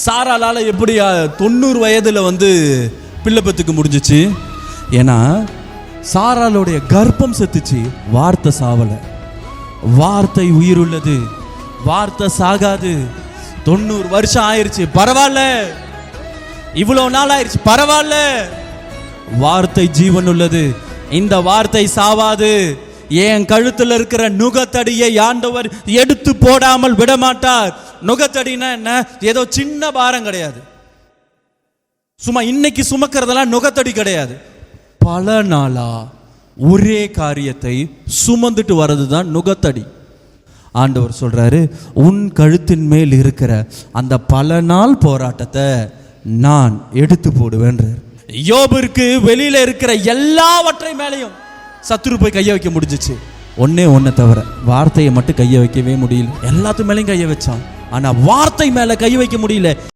சாராலால எப்படி 90 வயதுல பிள்ளை பெத்துக்க முடிஞ்சிச்சு? ஏன்னா சாராளுடைய கர்ப்பம் செத்துச்சு, வார்த்தை சாவல. வார்த்தை உயிர் உள்ளது, வார்த்தை சாகாது. 90 வருஷம் ஆயிருச்சு, பரவாயில்ல. இவ்வளவு நாள் ஆயிருச்சு, பரவாயில்ல. வார்த்தை ஜீவன் உள்ளது, இந்த வார்த்தை சாவாது. என் கழுத்துல இருக்கிற நுகத்தடியை ஆண்டவர் எடுத்து போடாமல் விடமாட்டார். நுகத்தடினா என்ன? ஏதோ சின்ன பாரம் கிடையாது. சும்மா இன்னைக்கு சுமக்கிறதெல்லாம் நுகத்தடி கிடையாது. பல நாளா ஒரே காரியத்தை சுமந்துட்டு வர்றதுதான் நுகத்தடி. ஆண்டவர் சொல்றாரு, உன் கழுத்தின் மேல் இருக்கிற அந்த பல நாள் போராட்டத்தை நான் எடுத்து போடுவேன்றார். யோபிற்கு வெளியில இருக்கிற எல்லாவற்றை மேலையும் சத்துரு போய் கைய வைக்க முடிஞ்சிச்சு. ஒன்னை தவிர வார்த்தையை மட்டும் கைய வைக்கவே முடியல. எல்லாத்து மேலையும் கைய வச்சான், ஆனா வார்த்தை மேல கை வைக்க முடியல.